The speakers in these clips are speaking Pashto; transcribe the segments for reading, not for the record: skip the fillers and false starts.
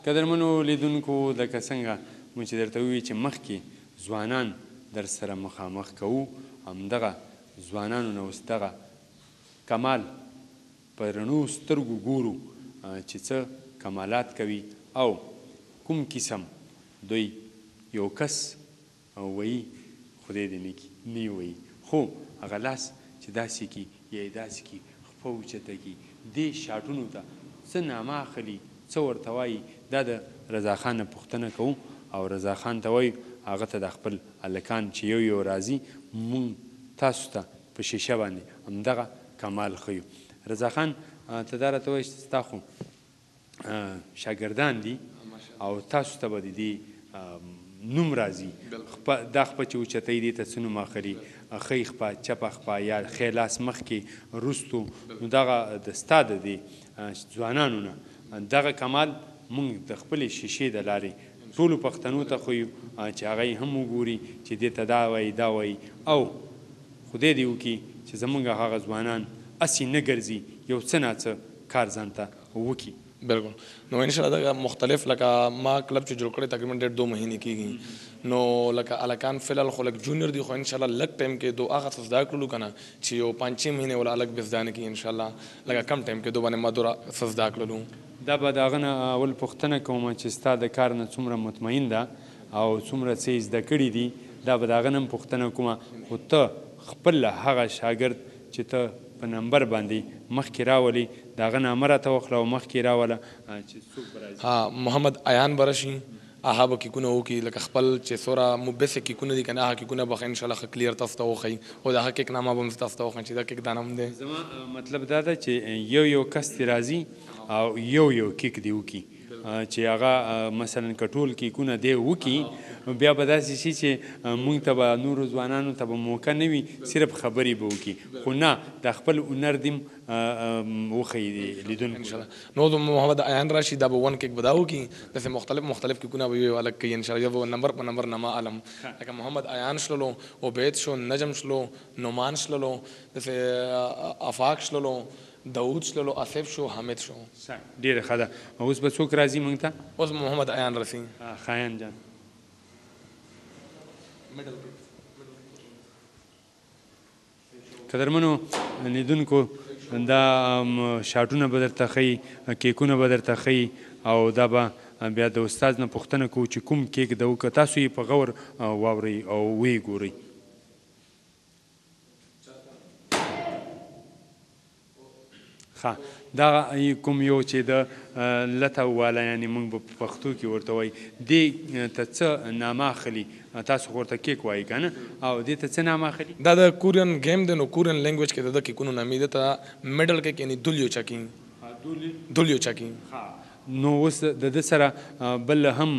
قدرمنو لیدونکو لکه څنګه مو چې درته وویل چې مخکې ځوانان در سره مخامخ کوو همدغه ځوانانو نه اوس دغه کمال په رڼو سترګو ګورو چې څه کمالات کوي او کوم قسم دوی یو کس وایي خدای دې نه وایي خو هغه لاس چې داسې کي یا یې داسې کي خپه اوچته کي دې شاټونو ته څه نامه اخلي څه ورته وایي دا د رضاخان نه پوښتنه کوو او رضاخان ته وایو هغه ته د خپل هلکان چې یو یو راځي مونږ تاسو ته په شیشه باندې همدغه کمال ښیو رضاخان ته دا راته وایي چې ستا خو شاګردان دي او تاسو ته به د دې نوم راځي دا خپه چې اوچتوي دې ته څه نوم اخلي ښی خپه چپه خپه یا ښی لاس مخکې وروستو نو دغه د ستا د دې ځوانانو نه دغه کمال موږ د خپلې شیشې د لارې ټولو پښتنو ته ښیو چې هغه یې هم وګوري چې دې ته دا وایي دا وایي او خدای دې وکړي چې زموږ هغه ځوانان هسې نه ګرځي یو څه ناڅه کار ځان ته وکړي بالکل نو انشاءالله دا مختلف لکه ما کلب چې جوړ کړی تقریبا 1.5-2 مهینې کېږي نو لکه الکان فلحال خو لک جونیئر دي خو انشاءالله لږ ټایم کې دو هغه څه زده کړلو که نه چې یو 5-6 مهینې ولا الګ به زده نه کړي انشاءالله لکه کم ټایم کې دو باندې ما دوره څه زده کړلو دا به د هغه نه اول پوښتنه کوم چې ستا د کار نه څومره مطمئن ده او څومره څه یې زده کړي دي دا به د هغه نه هم پوښتنه کومه خو ته خپل هغه شاګرد چې ته په نمبر باندې مخکې راولي د هغه نامه راته وخله او مخکې راوله چې څوک به راځي ها محمد ایان به راشي هغه به کیکونه وکړي لکه خپل چې څومره مبسه کیکونه دي که نه هغه کیکونه به انشاءالله ښه کلیر تاسو ته وښیي او د هغه کیک نامه به هم تاسو ته وښیم چې دا کیک دا نام دی زما مطلب دا ده چې یو کس دې راځي او یو کیک دې وکړي چې هغه مثلا که ټول کیکونه دی وکړي بیا به داسې شي چې موږ ته به نورو ځوانانو ته به موقع نه وي صرف خبرې به وکړي خو نه د خپل هنر دې وښیي لیدونکو نو د محمد ایان راشي دا به 1 کیک به دا وکړي داسې مختلف کیکونه به یو الګ کوي انشاءالله یو به نمبر په نمبر نامه علم لکه محمد ایان شللو عبید شو نجم شلو نعمان شللو داسې افاق شللو داود شللو آصف شو حامد شو ډېره ښه ده اوس به څوک راځي موږ ته اوس محمد ایان رسي خایان جان قدرمنو لیدونکو دا شاټونه به درته ښیي کیکونه به درته ښیي او دا به بیا د استاد نه پوښتنه کوو چې کوم کیک ده که تاسو یې په غور واورئ او ویې ګورئ ښه دا کوم یو چې د لته واله یعنې موږ به په پښتو کې ورته وایي دې ته څه نامه اخلي تاسو خو ورته کیک وایي که نه او دې ته څه نامه اخلي دا د کورین گیم دی نو کورین لینګویج کې د ده کیکونو نامې ده ته میډل کیک یعنې دولیو چاکي نو اوس د ده سره بل هم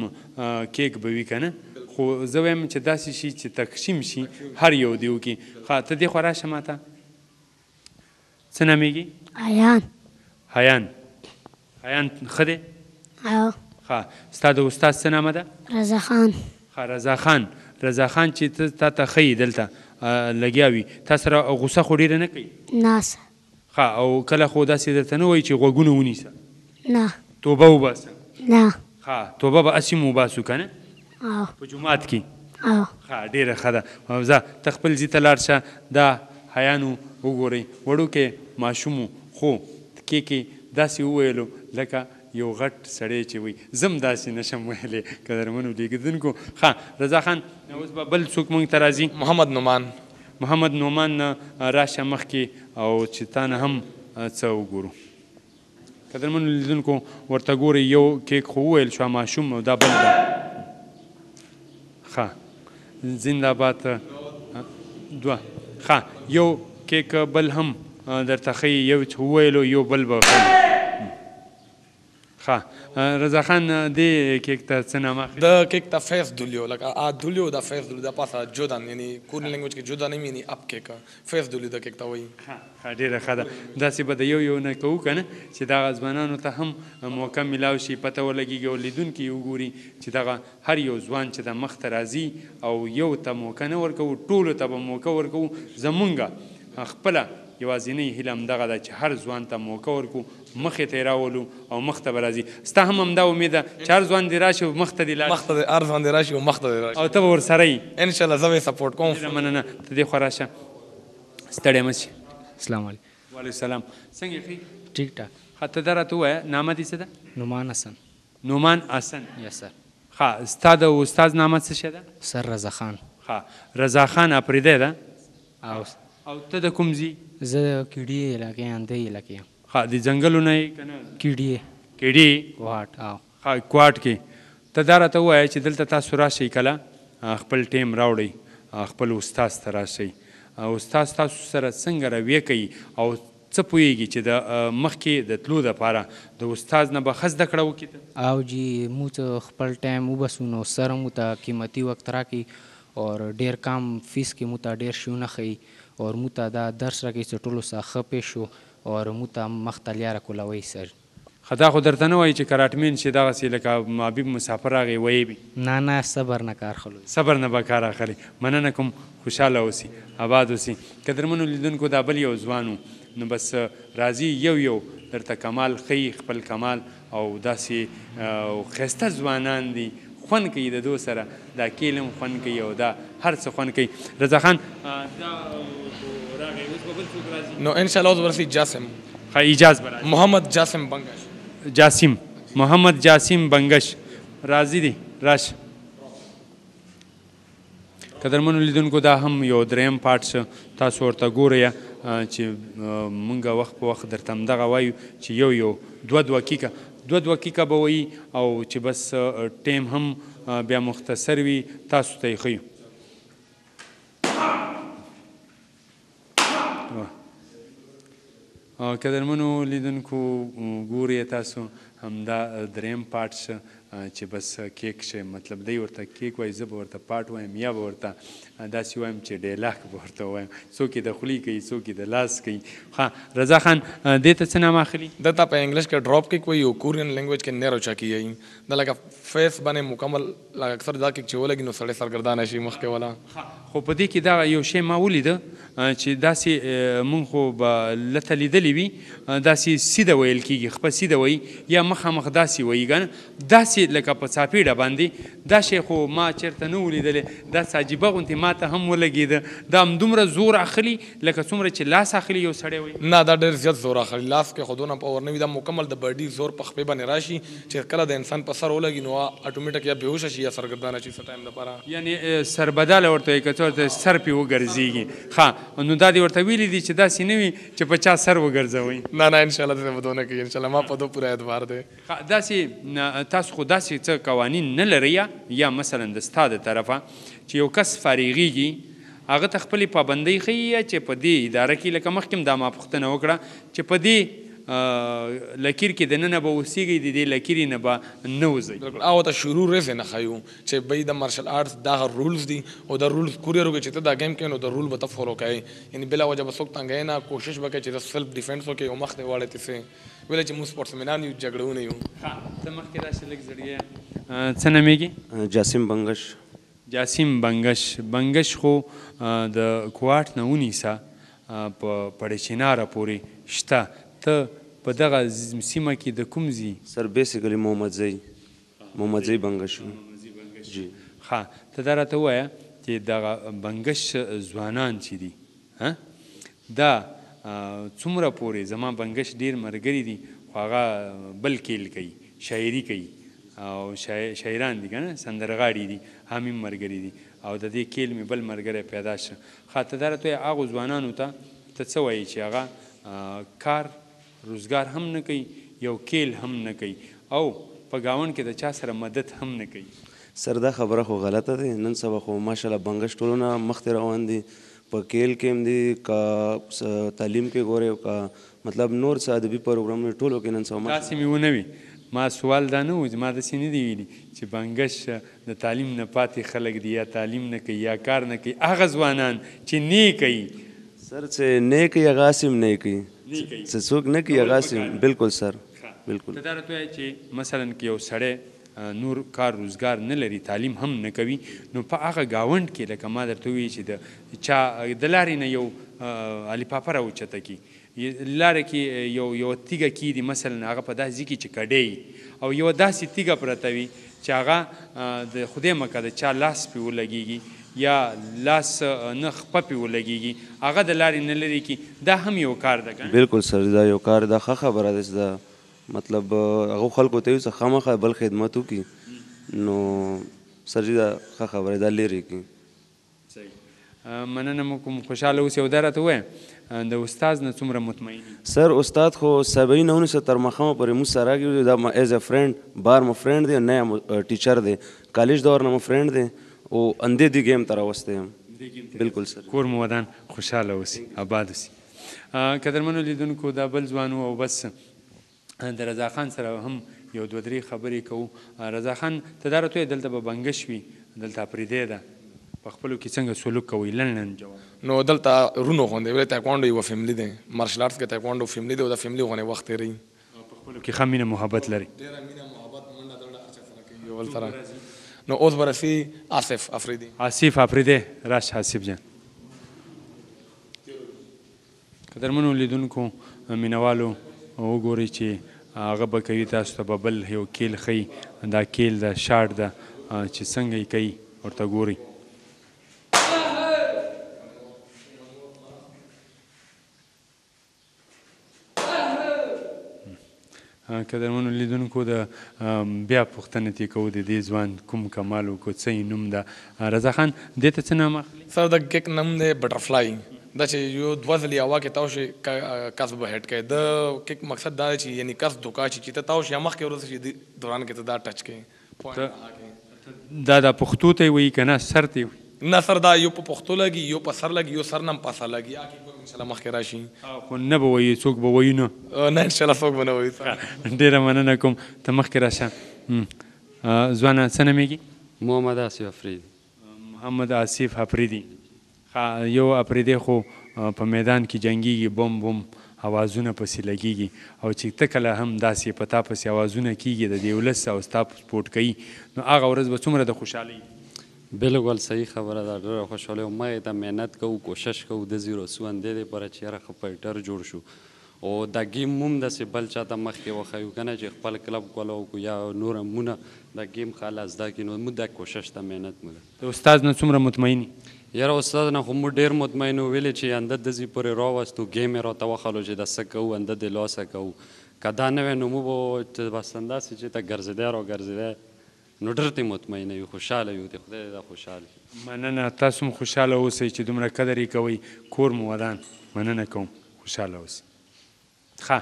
کیک به وي که نه خو زه وایم چې داسې شي چې تقسیم شي هر یو دې وکړي ښه ته دې خوا راشه ما ته څه نامېږي حیان ښه دی ښه ستا د استاد څه نامه ده رضاخان ښه رضاخان چې ته تا ته ښیي دلته لګیا وي تا سره غوسه خو ډېره نه کوي ناسه ښه او کله خو داسې درته نه وایي چې غوږونه ونیسه نه توبه وباسه نه ښه توبه به هسې مو وباسو که نه په جومات کې ښه ډېره ښه ده ځه ته خپل ځي ته لاړ شه دا حیانو وګورئ وړوکی ماشوم خو کیکې داسې وویلو لکه یو غټ سړی چې وي زم داسې نشم ویلی قدرمنو لیدونکو ښه رضا خان اوس به بل څوک موږ ته راځي محمد نعمان نه راشه مخکې او چې تا نه هم څه وګورو قدرمنو لیدونکو ورته ګورئ یو کیک خو وویل شو ماشوم او دا بل ده ښه زنده‌باد دوه ښه یو کیک بل هم درته ښیي یو چې وویلو یو بل به ښیي ښه رضا خان دې کیک ته څه نامه د کیک ته فیس دولیو لکه دولیو دا فیس دولیو دا پاسه جودان یعنی کورن لینګویج کې جودان هم یعنی اپ کیک فیس دولیو د کیک ته وایي ښه ډېره ښه ده داسې به د یو نه کوو که نه چې دغه ځوانانو ته هم موقع میلاو شي پته ولګېږي او لیدونکي وګوري چې دغه هر یو ځوان چې د مخ ته راځي او یو ته موقع نه ورکوو ټولو ته به موقع ورکوو زمونږ خپله یوازینۍ هیله همدغه ده چې هر ځوان ته موقع ورکړو مخې ته یې راولو او مخ ته به راځي ستا هم همدا امید ده چې هر ځوان دې راشي او مخ ته دې لاړ مخ ته هر ځوان دې راشي او مخ ته دې راشي او ته به ورسره یې انشاءالله زه به یې سپورټ کوم ډېره مننه ته دې خوا راشه ستړی مه شي السلام علیکم وعلیکم السلام څنګه یې ښې ټیک ټاک ښه ته دا راته ووایه نامه دې څه ده نعمان حسن نومان حسن یس سر ښه ستا د استاد نامه څه شی ده سر رضا خان ښه رضا خان اپریدی ده او او ته د کوم ځي زه د کیډي علاقې اندۍ علاقې یم ښه د ځنګلو نه یې که نه کیډي کیډي کوهاټ او ښه کوهاټ کې ته دا راته ووایه چې دلته تاسو راشئ کله خپل ټیم راوړئ خپل استاذ ته راشئ استاذ تاسو سره څنګه رویه کوي او څه پوهیږي چې د مخکې د تلو دپاره د استاذ نه به ښه زده کړه وکړي او جی مو ته خپل ټایم وبسو نو سره مو ته قیمتي وخت راکړي اور ډېر کم فیس کې مو ته ډېر شیونه ښیي اور مو ته دا درس راکوي چې ټولو سره ښه پیښ شو اور مو ته مخ ته لیاره کولوئ سر ښه دا خو درته نه وایي چې کراټمین شي دغسې لکه حبیب مسافر راغی ویې وي نه صبر نه کار خلو صبر نه به کار اخلي مننه کوم خوشحاله اوسي آباد اوسي قدرمنو لیدونکو دا بل یو ځوان و نو بس راځي یو درته کمال ښیي خپل کمال او داسې ښایسته ځوانان دي خوند کوي د دو سره دا کیل هم خوند کوي او دا هر څه خوند کوي رضا خان دا راغی اوس به بل څوک راځي نو انشاءالله اوس ورسي جاسم ښه ایجاز به راځي محمد جاسم بنگش جاسم محمد جاسم بنگش راځي دی راشه قدرمنو لیدونکو دا هم یو دریم پارټ شه تاسو ورته ګورئ چې مونږ وخت په وخت درته همدغه وایو چې یو دوه دقیقه به وایي او چې بس ټیم هم بیا مختصر وي تاسو ته یې ښیو قدرمنو لیدونکو ګورئ تاسو همدا دریم پارټ شه چې بس کیک شي مطلب دی ورته کیک وایي زه به ورته پاټ وایم یا به ورته داسې وایم چې ډیلاګ به ورته وایم څوک یې د خولې کوي څوک یې د لاس کوي ښه رضا خان دې ته څه نام اخلي دته په انګلیش کې ډراپ کیک وایي او کورین لینګویج کې نیرو چاکی یي دا لکه فیس باندې مکمل لکه اکثر دا کیک چې ولګي نو سړی سرګردانه شي مخکې والا خو په دې کې دا یو شی ما ولیده چې داسې مونږ خو به لته لیدلې وي داسې سیده ویل کېږي خپه سیده وایي یا مخامخ داسې وایي که نه داسې لکه په څاپېډه باندې دا شی خو ما چېرته نه و لیدلی داسې عجیبه غوندې ما ته هم ولګېده دا همدومره زور اخلي لکه څومره چې لاس اخلي یو سړی وایي نه دا ډېر زیات زور اخلي لاس کې خو دونه پاور نه وي دا مکمل د باډي زور په خپې باندې راشي چې کله د انسان په سر ولګي نو اټومیټک یا بېهوشه شي یا سرګردانه شي څه ټایم دپاره یعنې سربداله ورته وایي که څه ورته سر پرې وګرځېږي ښه نو دا دې ورته ویلي دي چې داسې نه وي چې په چا سر وګرځوئ نه انشاءالله داسې به دونه کوي انشاءالله ما په دو پوره اعتبار دی داسې تاسو خو داسې څه قوانین نه لرئ یا مثلا د ستا د طرفه چې یو کس فارغېږي هغه ته خپلې پابندۍ ښیي چې په دې اداره کې لکه مخکې هم دا ما پوښتنه وکړه چې په دې لکیر کې دننه به اوسېږئ د دې لکیرې نه به نه وځئ او ته شروع ریسې نه ښیو چې بی د مارشل آرټس دغه رولز دي او د رولز کوریر وکړي چې ته دا گیم کوې نو د رول به ته فالو کوې یعنې بلا وجه به څوک تنګوې نه کوشش به کوې چې ته سیلف ډیفینس وکړې او مخ ته واړې تسې ویلې چې موږ سپورټسمینان یو جګړهونه یو ته مخکې راشې لږ زړګی څه نومېږي جاسم بنگش جاسم بنگش خو د کوهاټ نه ونیسه په پړیچیناره پورې شته ته په دغه سیمه کې د کوم ځي سر بیسیکلی محمد زی بنگش جی ښه ته دا راته ووایه چې دغه بنگش ځوانان چې دي دا څومره پورې زما بنگش ډېر ملګري دي خو هغه بل کیل کوي شاعري کوي او شاعران دي که نه سندرغاړي دي هم هم ملګري دي او د دې کیل مې بل ملګری پیدا شه ښه ته دا راته وایه هغو ځوانانو ته ته څه وایي چې هغه کار روزګار هم نه کوي یو کیل هم نه کوي او په ګاونډ کې د چا سره مدد هم نه کوي سر دا خبره خو غلطه دی نن سبا خو ماشاءالله بنگش ټولونه مخکې روان دي په کیل کې هم دي که تعلیم کې ګورې که مطلب نور څه ادبي پروګرامونه ټولو کې نن سبا داسې مې ونه وي ما سوال دا نه و چې ما داسې نه دی ویلي چې بنگش د تعلیم نه پاتې خلک دي یا تعلیم نه کوي یا کار نه کوي هغه ځوانان چې نه کوي سر چې نه کوي هغه هم نه کوي چې څوک نه کوي هغه هم بالکل سر بالکل ته دا راته وایه چې مثلا که یو سړی نور کار روزګار نه لري تعلیم هم نه کوي نو په هغه ګاونډ کې لکه ما درته ووایي چې د چا د لارې نه یو الیپاپه راوچته کي لاره کې یو تیږه کیږي مثلا هغه په داسې ځای کې چې کډې او یوه داسې تیږه پرته وي چې هغه د خدای مکه د چا لاس پرې ولګېږي یا لاس نه خپه پرې ولګېږي هغه د لارې نه لرې کي دا هم یو کار ده که بالکل سر دا یو کار دا ښه خبره ده چې دا مطلب هغو خلکو ته وي چې خامخا بل خدمت وکړي نو سر جي دا ښه خبره ده دا لرې کړي صحیح مننه مو کوم خوشحاله اوسئ او دا راته ووایه د استاد نه څومره مطمئن سر استاد خو 79 تر مخمه پورې موږ سره راګي دا ایز ا فرند بار مو فرند دی نه ټیچر دی کالج دور نه مو فرند دی او اندې دی گیم ته راوستی یم بالکل سر کور مو ودان خوشحاله اوسي آباد اوسي قدرمنو لیدونکو دا بل ځوان و او بس د رضا خان سره هم یو دوه درې خبرې کوو رضا خان ته دا راته وایه دلته به بنګش وي دلته اپریدی ده په خپلو کې څنګه سلوک کوئ لنډ جواب نو دلته رونو غوندې ولې تایکوانډو یوه فیملي دی مارشل آرټس کې تایکوانډو فیملي دی او د فیملي غوندې وخت تېروي په خپلو کې ښه مینه محبت لري ډېره مینه محبت منډه دړه هر څه سره کوي یو بل سره نو اوس به رسي آصف افریدي آصف افریدی راشه آصف جان قدرمنو لیدونکو مینوالو وګورئ چې هغه به کوي تاسو ته به بل یو کیل ښیي دا کیل د شاټ ده چې څنګه یې کوي ورته ګورئ قدرمنو لیدونکو د بیا پوښتنه ترې کوو د دې ځوان کوم کمال وکړو څه یې نوم ده رضا خان دې ته څه نام اخلي سر د کیک نوم دی بټرفلای دا چې یو دوه ځلې هوا کې تاو شي کس به هیټ کوي د کیک مقصد دا دی چې یعنی کس دوکا چې ته تاو شي یا مخکې ورځ شي دوران کې ته دا ټچ کوي دا د پښتو ته وایي که نه سر ته وایي نه سر دا یو په پښتو لګي یو په سر لګي یو سر نه په سر لګي انشاءالله مخکې راشي خو نه به وایي څوک به وایي نه نه انشاءالله څوک به نه وایي ډېره مننه کوم ته مخکې راشه ځوانه څه نومېږي محمد آصف افریدي محمد آصف افریدي یو افریدی خو په میدان کې جنګیږي بم بم اوازونه پسې لګیږي او چې ته کله هم داسې په تا پسې اوازونه کیږي د دې ولس او ستا سپورټ کوي نو هغه ورځ به څومره د خوشحالۍ بالکل صحیح خبره ده ډېره خوشحالي او موږ ته محنت کوو کوشش کوو د زیرو سون دې دپاره چې یاره ښه فایټر جوړ شو او دا گیم هم داسې بل چاته مخکې وښیو که نه چې خپل کلب کوله وکړو یا نور همونه دا گیم خاله زده کړي نو موږ دا کوشش ته محنت مو ده د استاد نه څومره مطمئن یاره استاد نه خو موږ ډېر مطمئن وو ویلې چې انده دزې پورې راوستو گیم یې راته وښلو چې دا څه کوو انده دې لاسه کوو که دا نه وی نو موږ به بس همداسې چې ته ګرځېدی راګرځېدی نو ډېر ته مطمئنه یو خوشحاله یو د خدای دا خوشحاله مننه تاسو هم خوشحاله اوسئ چې دومره قدر یې کوئ کور مو ودان مننه کوم خوشحاله اوسئ ښه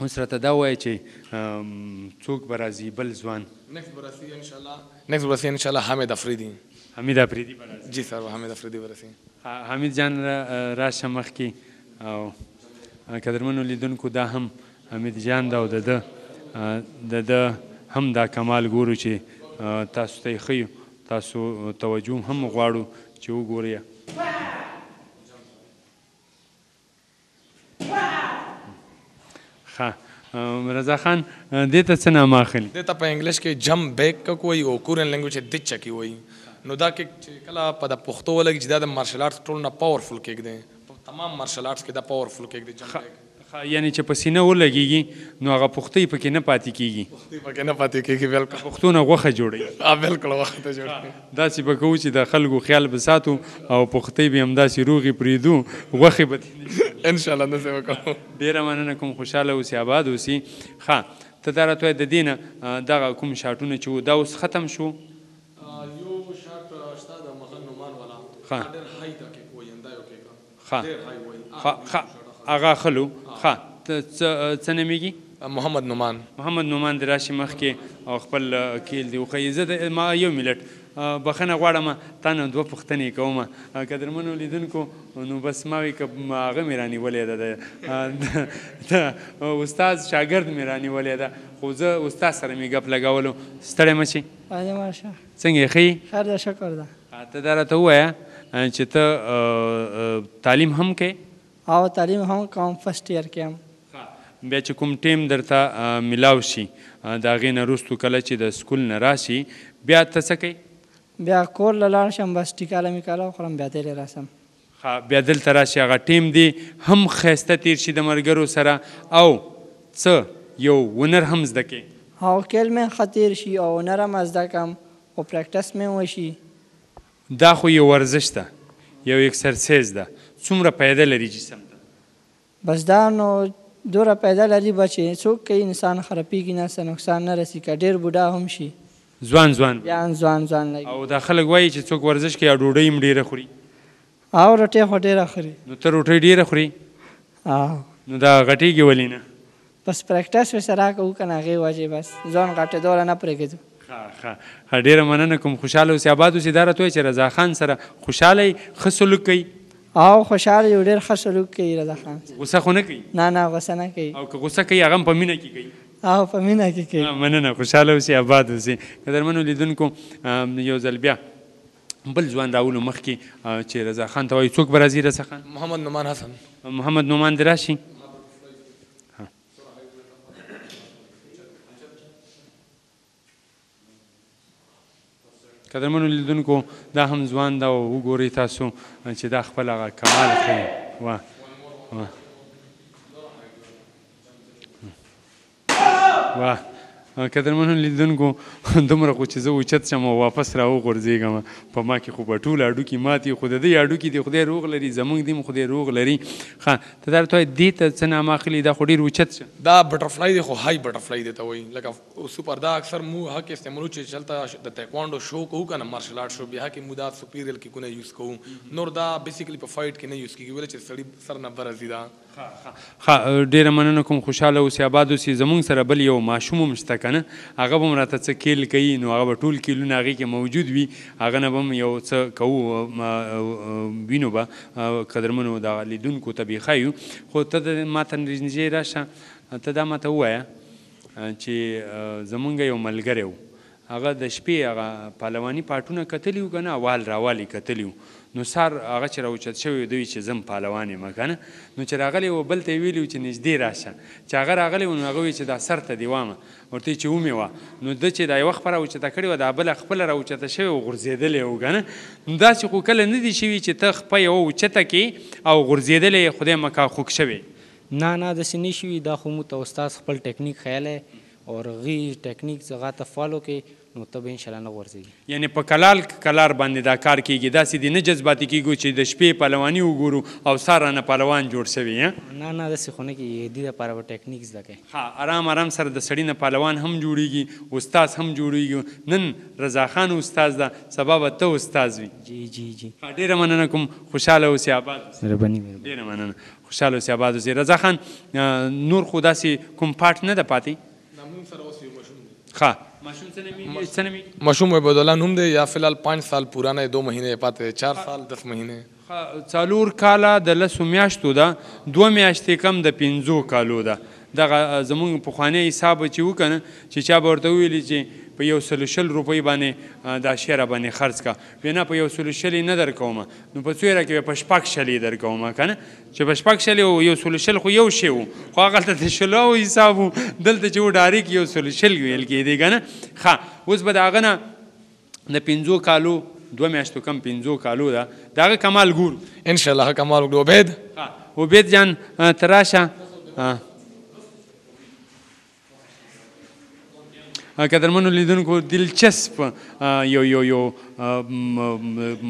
اوس راته دا ووایه چې څوک به راځي بل ځوان نیکسټ به رسي انشاءالله حامد افریدي حمید افریدي به راځي جی سر حامد افریدي به رسي حمید جان راشه مخکې او قدرمنو لیدونکو دا هم حمید جان ده او د ده هم دا کمال ګورو چې تاسو ته یې ښیو تاسو توجه هم غواړو چې وګورئ ښه رضا خان دې ته څه نامه اخلي دې ته په انګلیش کې جمپ بیک کک وایي او کورین لینګویج کې دچ چکی وایي نو دا کیک چې کله په د پښتو ولګي چې دا د مارشل آرټس ټول نه پاورفل کیک دی په تمام مارشل آرټس کې دا پاورفل کیک دی جمپ بیک یعنی چې په سینه ولګېږي نو هغه پختۍ پکې نه پاتې کېږي پکې نه پاتې کېږي بالکل پښتو نه غوښه جوړوي بالکل غوښه ته جوړوي داسې به کوو چې د خلکو خیال به ساتو او پختۍ به همداسې روغې پرېږدو غوښې به انشاءالله داسې وکړو ډېره مننه کوم خوشحاله اوسي آباد اوسي ښه ته دا راته وایه د دې نه دغه کوم شاټونه چې وو دا اوس ختم شو یو شاټ شته د محمد نومان والا ښه ډېر های ته کیک وایي همدا یو کیک ښه ډېر های وایي هغه خلو ښه ته څه نومېږي محمد نومان دې راشي مخکې او خپل کیل دې وښیي زه ما یو منټ بخښنه غواړم تا نه دوه پوښتنې کوم قدرمنو لیدونکو نو بس ما وایي که هغه مې رانیولې ده د استاد شاګرد مې رانیولې ده خو زه استاد سره مې ګپ لګولو ستړی مه شي څنګه یې ښیي خیر ده شکر ده ته دا راته ووایه چې ته تعلیم هم کوې او تعلیم هم کوم فرست ایئر کې هم بیا چې کوم ټیم درته میلاو شي د هغې نه وروستو کله چې د سکول نه راشي بیا ته څه کوې؟ بیا کور له لاړ شم بس ټیکاله میکاله وخورم بیا دلې راسم. بیا دلته راشي هغه ټیم دی هم ښایسته تیر شي د ملګرو سره او څه یو ونر هم زده کړې او کیل مې ښه تیر شي او ونر هم زده کړم او پریکټس مې وشي. دا خو یو ورزش ده یو اکسرسایز ده څومره پیدا لري جسم ته؟ بس دا نو دوره پیدا لري به چې څوک کوي انسان خرابېږي نه څه نقصان نه رسي که ډېر بوډا هم شي ځوان بیا هم ځوان لګي. او دا خلک وایي چې څوک ورزش کوي او ډوډۍ هم ډېره خوري. او روټۍ خو ډېره خوري. نو ته روټۍ ډېره خوري؟ نو دا غټېږي ولې نه؟ بس پریکټس ورسره کوو که نه هغې وجې بس ځان غټېدو نه پرېږدو. ښه ډېره مننه کوم خوشحاله اوسې آباد اوسې دا راته وایي چې رضا خان سره خوشحاله یې ښه سلوک کوي؟ او خوشحاله یو ډېر ښه سلوک کوي رضا خان. غوسه خو نه کوي؟ نه غوسه نه کوي. او که غوسه کوي هغه هم په مینه کې کوي؟ او په مینه کې کوي. مننه خوشحاله اوسې آباد اوسې. قدرمنو لیدونکو یو ځل بیا بل ځوان راولو مخکې چې رضا خان ته وایي څوک به راځي رضا خان؟ محمد نعمان حسن. محمد نعمان دې راشي؟ قدرمنو لیدونکو دا هم ځوان ده او وګورئ تاسو چې دا خپل هغه کمال ښیي. واه قدرمنو لیدونکو دومره خو چې زه اوچت شم او واپس را وغورځېږم په ما کې خو به ټول هډوکي ماتې خو د دې هډوکي دې خدای روغ لري زموږ دې هم خدای روغ لري. ښه ته دا راته وایې دې ته څه نامه اخلي دا خو ډېر اوچت شه. دا بټرفلای دی خو های بټرفلای دی ته وایي لکه سوپر دا اکثر مو هک استعمالو چې چلته د تایکوانډو شو کوو که نه مارشل آرټ شو بیا کې مو دا سپیریل کیکونه یوز کوو نور دا بیسیکلی په فایټ کې نه یوز کېږي ولې چې سړي سر نه برځي دا. ښه ډېره مننه کوم خوشحاله اوسې آباد اوسې. زموږ سره بل یو ماشوم هم شته که نه هغه به هم راته څه کیل کوي نو هغه به ټول کیلونه هغې کې موجود وي هغه نه به هم یو څه کوو وینو به قدرمنو دغه لیدونکو ته به یې ښایو. خو ته ما ته نږدې راشه ته دا ما ته ووایه چې زمونږ یو ملګری و هغه د شپې هغه پهلواني پاټونه کتلي وو که نه وال راوال یې کتلي وو نو سار هغه چې راوچت شوی دوی چې زم پهلوان یم که نه نو چې راغلی و بل ته یې ویلي و چې نږدې راشه چې هغه راغلی و نو هغه وایي چې دا سر ته دې وامه ورته چې ومې وه نو ده چې دا یوه خپه راوچته کړې وه دا بله خپله راوچته شوې و غورځېدلې و که نه نو داسې خو کله نه دي شوي چې ته خپه یوه اوچته کې او غورځېدلې خدای مکا خوږ شوې؟ نه داسې نه شوي دا خو موږ ته استاد خپل ټیکنیک ښیلی او هغې ټیکنیک هغه ته فالو کوي نو ته به انشاءالله نه غورځېږي. یعنې په کلار باندې دا کار کېږي داسې دې نه جذباتي کېږو چې د شپې پهلواني وګورو او سار رانه پهلوان جوړ شوي؟ نه داسې خو نه کېږي دې دپاره به ټیکنیک زده کوي. ها آرام سره د سړي نه پهلوان هم جوړېږي استاد هم جوړېږي. نن رضا خان استاد ده سبا به ته استاد وي. جی ډېره مننه کوم خوشحاله اوسې آباد اوسې. ډېره مننه خوشحاله اوسې آباد اوسې. رضا خان نور خو داسې کوم پاټ نه ده پاتې؟ ښه مشوم عبید اللہ نوم دے یا فی الحال 5 سال پرانا ہے 2 مہینے پاتے 4 سال 10 مہینے 4 کاله د 10 میاشتو ده 2 میاشتې کم د 5 کالو ده. دغه زمونږ پخوانی حساب چې وکنه چې چا به ورته ویلي چې په 120 روپۍ باندې دا شی را باندې خرڅ کا وینا په 120 نه درکوم نو په څویره کې په شپږ شلې درکوم کنه چې په شپږ شلې او 120 خو یو شی وو خو هغه ته شلو حساب دلته چې و ډایرک 120 ویل کېدی کنه. ښه اوس به د هغه نه د 5 کالو 2 میاشتو کم 5 کالو ده دغه کمال ګورو انشاءالله. کمال ګورو عبید جان تراشه. قدرمنو لیدونکو دلچسپ یو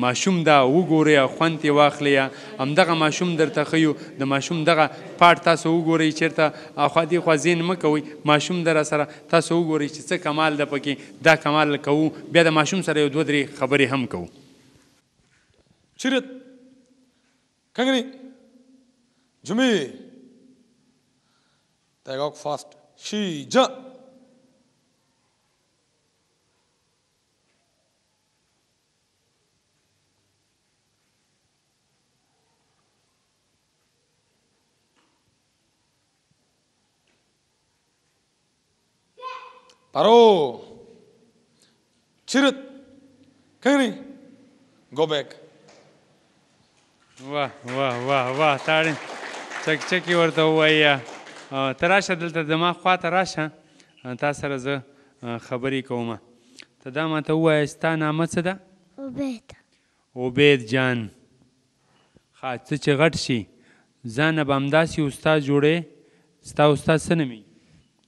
ماشوم دا وګورئ خوند یې واخلئ همدغه ماشوم درته ښیو د ماشوم دغه پاټ تاسو وګورئ چېرته اخوا دېخوا ځین مه کوئ ماشوم در سره تاسو وګورئ چې څه کمال ده پکې دا کمال کوو بیا د ماشوم سره یو 2-3 خبرې هم کوو. شریعت کنګنی جمعې تایګاک فاست شیجا Paro. Chirit. Kangri. Go back. واه تاړې چکچکې ورته ووایه ته راشه دلته زما خواته راشه تا سره زه خبرې کوم. ته دا ماته ووایه ستا نامه څه ده؟ عبید جان. ښه څه چې غټ شي ځانه به همداسې استاد جوړې؟ ستا استاد څه نومي؟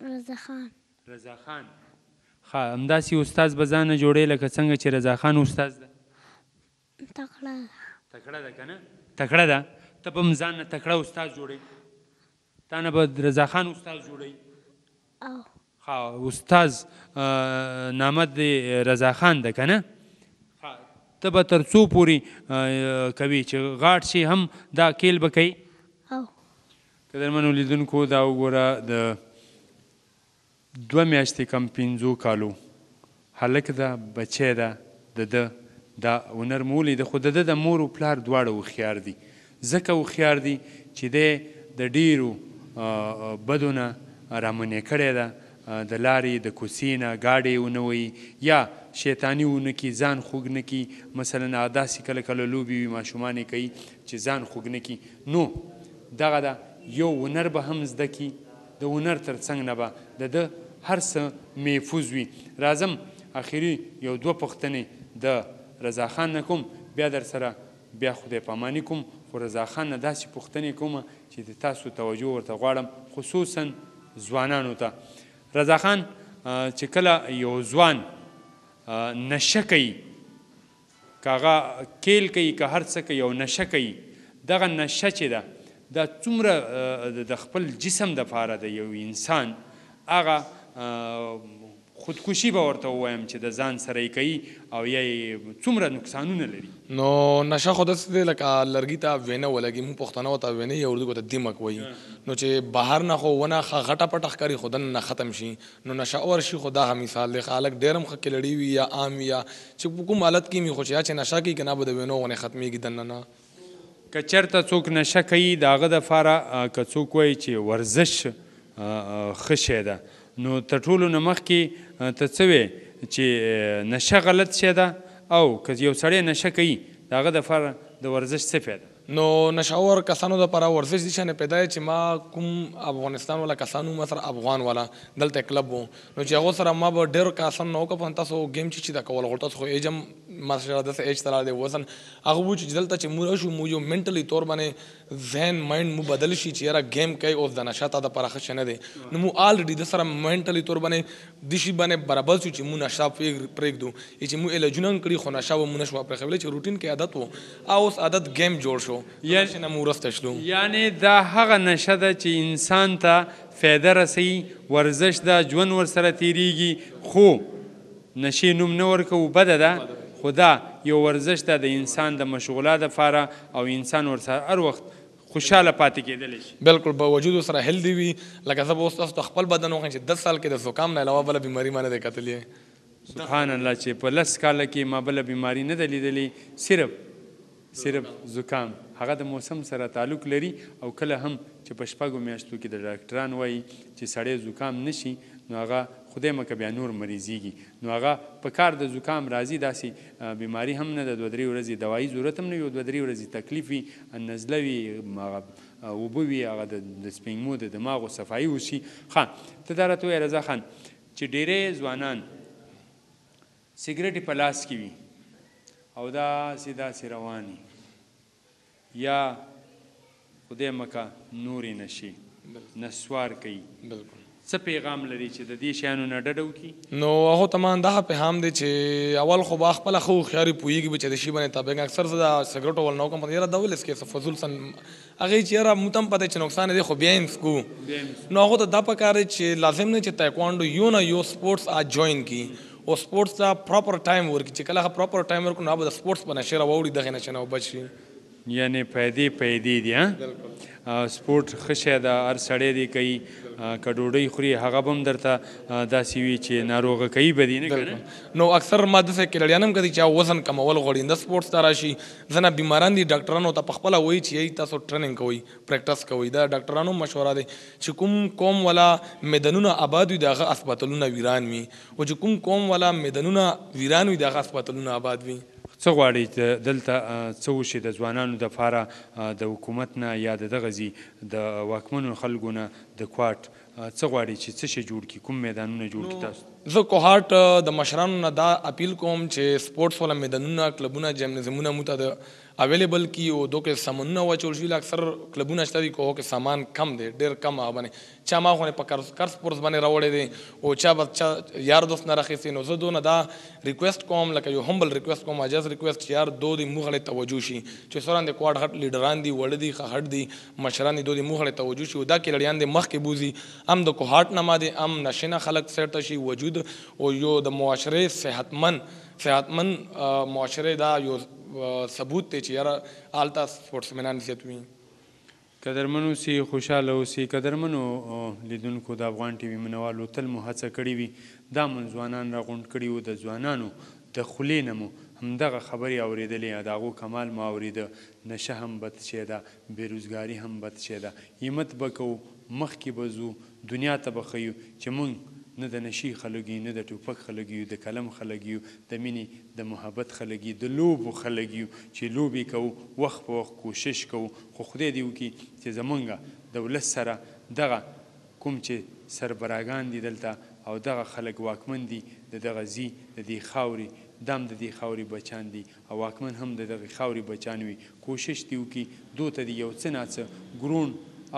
رضا خان. ښه همداسې استاد به ځانه جوړې لکه څنګه چې رضا خان استاد ده؟ تکړه ده که نه؟ تکړه ده. ته به هم ځان نه تکړه استاد جوړې؟ تا نه به رضا خان استاد جوړوي؟ ښه استاز نامه دې رضا خان ده که نه؟ ته به تر څو پورې کوي چې غاټ شي هم دا کیل به کوي؟ قدرمنو لیدونکو دا وګوره د 2 میاشتې کم 5 کالو هلک ده بچی ده د ده دا هنر مو ولیده خو د ده د مور و پلار دواړه هوښیار دي. ځکه هوښیار دي چې دی د ډیرو بدو نه رامنې کړې ده د لارې د کوڅې نه ګاډی ونه وهي یا شیطاني ونه کړي ځان خوږ نه کړي. مثلا داسې کله کله لوبې وي ماشومان یې کوي چې ځان خوږ نه کړي. نو دغه ده یو هنر به هم زده کړي د هنر تر څنګ نه به د ده هر څه محفوظ وي. راځم اخري یو 2 پوښتنې د رضا خان نه کوم بیا در سره بیا خدای پاماني کوم. خو رضا خان نه داسې پوښتنې کومه چې د تاسو توجه ورته غواړم خصوصا ځوانانو ته. رضا خان چې کله یو ځوان نشه کوي که هغه کیل کوي که هر څه کوي او نشه کوي دغه نشه چې ده دا څومره د خپل جسم دپاره د یو انسان هغه خودکشي به ورته ووایم چې د ځان سره یې کوي او یا یې څومره نقصانونه لري. نو نشه خو داسې دی لکه لرګي ته وینه ولګي موږ پښتانه ورته وینه یا اردو ته دیمک وایي. نو چې بهر نه خو ونه غټه پټه ښکاري خو دننه ختم شي نو نشه اور شي. خو دا مثال دی خلک ډېر هم ښه کلړي وي یا عام وي یا چې په کوم حالت کې وي خو چې یا چې نشه کوي که نه به د وینو غونې ختمېږي دننه. که چېرته څوک نشه کوي د هغه دپاره که څوک وایي چې ورزش ښه شی ده نو تر ټولو نه مخکې ته څه وې چې نشه غلط شی ده او که یو سړی نشه کوي د هغه دپاره د ورزش څه فایده؟ نو نشاور کسانو دپاره ورزش دې شانې پیدا چې ما کوم افغانستان والا کسان وو مثلا افغان والا دلته کلب وو نو چې هغو سره ما به ډېر کسان نه وکړم تاسو گیم چې دا کول غواړو تاسو خو ایج هم ماشاءالله داسې ایج ته لاړ دی وزن هغه وو چې دلته چې موږ راشو موږ یو منټلی طور باندې ذهن مایند مو بدل شي چې یاره گیم کوي اوس د نشه تا دپاره ښه شی نه دی نو موږ آلریډي د سره منټلی طور باندې دې شي باندې برابر شو چې موږ نشه پرېږدو چې موږ علاجونه هم کړي خو نشه به موږ نه شو پرېښولی چې روټین کې عادت و او اوس عادت گیم جوړ شو. یعنی دا هغه نشه ده چې انسان ته فایده رسوي ورزش ده ژوند ورسره تیریږي خو نشې نوم نه ورکوو بده ده خو دا یو ورزش ده د انسان د مشغولا دپاره او انسان ورسره هر وخت خوشحاله پاتې کېدلی شي. بلکل به وجود سره هیلدي وي لکه زه به اوس تاسو ته خپل بدن وښیم چې 10 سال کې د زکام نه علاوه بله بیماري ما نه دی کتلې. سبحان الله چې په 10 کاله کې ما بله بیماري نه ده لیدلې صرف زکام هغه د موسم سره تعلق لري او کله هم چې په 6 میاشتو کې د ډاکټران وایي چې سړی زکام نشي نو هغه خدای مکه بیا نور مریضیږي نو هغه په کار د زکام راځي داسې بیماري هم نه ده 2-3 ورځې دوایي ضرورت هم نه وي 2-3 ورځې تکلیف وي نزله وي اوبه وي هغه د سپینګمو د دماغو صفایي وشي. ښه ته دا راته ووایه رضا خان چې ډېری ځوانان سګرټې په لاس کې وي او داسې رواني یا خدای مکه نورې نشي نسوار کوي څه پیغام لري چې د دې شیانو نه ډډه وکړي؟ نو هغو ته ما دغه پیغام دی چې اول خو به خپله ښه هوښیاري پوهېږي به چې د شي باندې تابع اکثر زه د سګرټو ول نه وکړم یاره دا ولې څکې څه فضول سن هغې چې یاره موږ ته هم پته چې نقصان دی خو بیا یې څکو نو هغو ته دا پکار دی چې لازم نه چې تایکوانډو یو نه یو سپورټس جوین کړي او سپورټس ته پراپر ټایم ورکړي چې کله هغه پراپر ټایم ورکړو نو به د سپورټس په نشې راوړي دغې نشې نه وبچ شي. یعنی پیدې دي سپورټ ښه شی ده هر سړی دی کوي که ډوډۍ خوري هغه به هم درته داسې وي چې ناروغه کوي به دي نه که نه. نو اکثر ما داسې کیلړیان هم کوي چې وزن کمول غواړي د سپورټس ته راشي ځنه بیماران دي ډاکټرانو ته پخپله وایي چې یی تاسو ټریننګ کوئ پریکټس کوئ دا ډاکټرانو مشوره دی چې کوم قوم والا میدانونه آباد وي د هغه اسپتالونه ویران وي او چې کوم قوم والا میدانونه ویران وي د هغه اسپتالونه آباد وي. څه غواړئ دلته څه وشي د ځوانانو دپاره د حکومت نه یا د دغه ځي د واکمنو خلکو نه د کوهاټ څه غواړئ چې څه شی جوړ کړي کوم میدانونه جوړ کړي تاسو زه کوهاټ د مشرانو نه دا اپیل کوم چې سپورټس والا میدانونه کلبونه جیمنازیمونه موږ ته د اویلیبل کی او دو کې سامانونه واچول شي اکثر کلبونه شته دي کوه کې سامان کم دی ډېر کم هغه باندې چا ما خو په کار سپورټس باندې راوړی دی او چا بچا یار دوست نه راخیستې نو زه دونه دا ریکویسټ کوم لکه یو همبل ریکویسټ کوم عاجز ریکویسټ چې یار دو د موږ غړې توجه شي چې سوران د کوهاټ هټ لیډران دي وړه دي خهټ دي مشران دي دو د موږ غړې توجه شي او دا کې لړیان دي مخکې بوزي هم د کوهاټ نه ما دي هم نشینه خلک سیټ شي وجود او یو د معاشره صحتمن معاشره دا یو ثبوت دی چې یاره هلته سپورټس مینان زیات وي قدرمن اوسئ خوشحاله اوسئ قدرمنو لیدونکو د افغان ټي وي مینوالو تل مو هڅه کړې وي دا مو ځوانان راغونډ کړي وو د ځوانانو د خولې نه مو همدغه خبرې اورېدلې د هغو کمال مو اورېده نشه هم بد شی ده بېروزګاري هم بد شی ده همت به کوو مخکې به ځو دنیا ته به ښیو چې موږ نه د نشي خلک یو نه د ټوپک خلک یو د قلم خلک یو د مینې د محبت خلک یو د لوبو خلک یو چې لوبې کوو وخت په وخت کوشش کوو خو خدای دې وکړي چې زمونږ د ولس سره دغه کوم چې سربراهګان دي دلته او دغه خلک واکمن دي د دغه ځي د دې خاورې دام د دې خاورې بچان دي او واکمن هم د دغې خاورې بچان وي کوشش دې وکړي دو ته دې یو څه ناڅه ګرون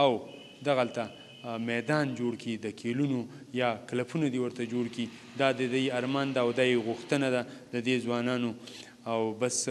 او دغلته میدان جوړ کړي د کیلونو یا کلپونه دې ورته جوړ کړي دا د دې ارمان ده او دا یې غوښتنه ده د دې ځوانانو او بس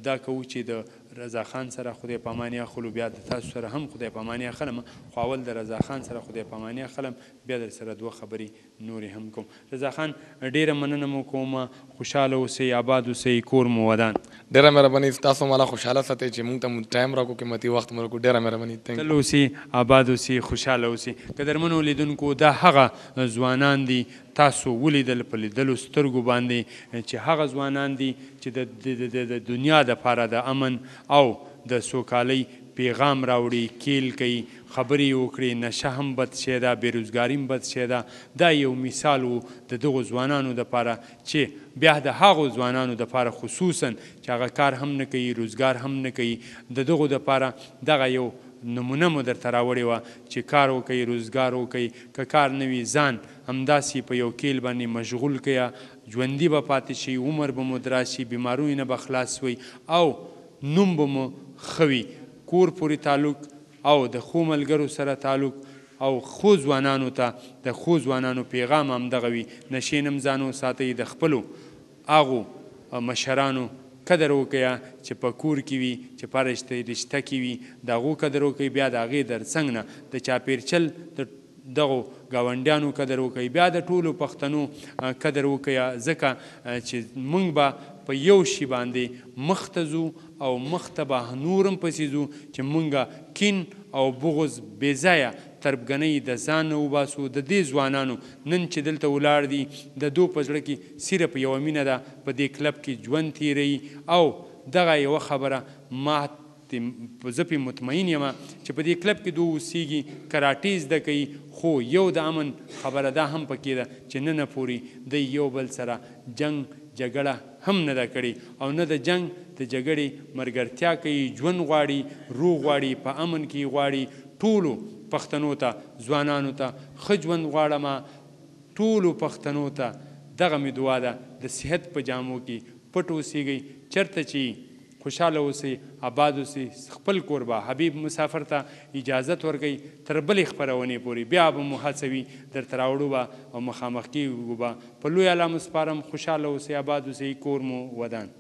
دا کوو چې د رضا خان سره خدای په امان اخلو بیا د تاسو سره هم خدای په امان اخلم خو اول د رضا خان سره خدای په امان اخلم بیا در سره دوه خبرې نورې هم کوم رضا خان ډېره مننه مو کوم خوشحاله اوسئ آباد اوسئ کور مو ودان ډېره مهرباني تاسو مالا خوشحاله ساتئ چې موږ ته ټایم راکړو قیمتي وخت مو راکړو ډېره مهرباني تل اوسئ آباد اوسئ خوشحاله اوسئ قدرمنو لیدونکو دا هغه ځوانان دي تاسو ولیدل په لیدلو سترګو باندې چې هغه ځوانان دي چې د دنیا دپاره د امن او د سوکالۍ پیغام راوړي کیل کوي خبرې وکړي نشه هم بد شی ده بېروزګاري هم بد شی ده دا یو مثال و د دغو ځوانانو دپاره چې بیا د هغو ځوانانو دپاره خصوصا چې هغه کار هم نه کوي روزګار هم نه کوي د دغو دپاره دغه یو نمونه مو درته راوړې وه چې کار وکوئ روزګار وکوئ که کار نه وي ځان همداسې په یو کیل باندې مشغول کړئ ژوندي به پاتې شي عمر به مو دراز شي بیماریو نه به خلاص وئ او نوم به مو ښه وي کور پورې تعلق او د ښو ملګرو سره تعلق او ښو ځوانانو ته د ښو ځوانانو پیغام همدغه وي نشې نه هم ځان وساتئ د خپلو هغو مشرانو قدر وکړه چې په کور کې وي چې په رشته کې وي د هغو قدر وکړئ بیا د هغې در څنګ نه د چاپېرچل د دغو ګاونډیانو قدر وکړئ بیا د ټولو پښتنو قدر وکړئ ځکه چې موږ به په یو شي باندې مخ ته ځو او مخ ته به نور هم پسې ځو چې موږ کین او بغض بې ځایه تربګنۍ د ځان نه وباسو د دې ځوانانو نن چې دلته ولاړ دي د دو په زړه کې صرف یوه مینه ده په دې کلب کې ژوند تیروي او دغه یوه خبره ما زه پې مطمئن یم چې په دې کلب کې دوی اوسیږي کراټې زده کوي خو یو د امن خبره دا هم پکې ده چې نن پورې د یو بل سره جنګ جګړه هم نه ده کړې او نه د جنګ د جګړې ملګرتیا کوي ژوند غواړي روغ غواړي په امن کې غواړي ټولو پښتنو ته ځوانانو ته ښه ژوند غواړم ټولو پښتنو ته دغه مې دعا ده د صحت په جامو کې پټ اوسیږئ چېرته چې خوشحاله اوسئ آباد اوسئ خپل کور به حبیب مسافر ته اجازت ورکوئ تر بلې خپرونې پورې بیا به مو هڅوي درته راوړو به او مخامخ کېږو به په لوی الله مو سپارم خوشحاله اوسئ آباد اوسئ کور مو ودان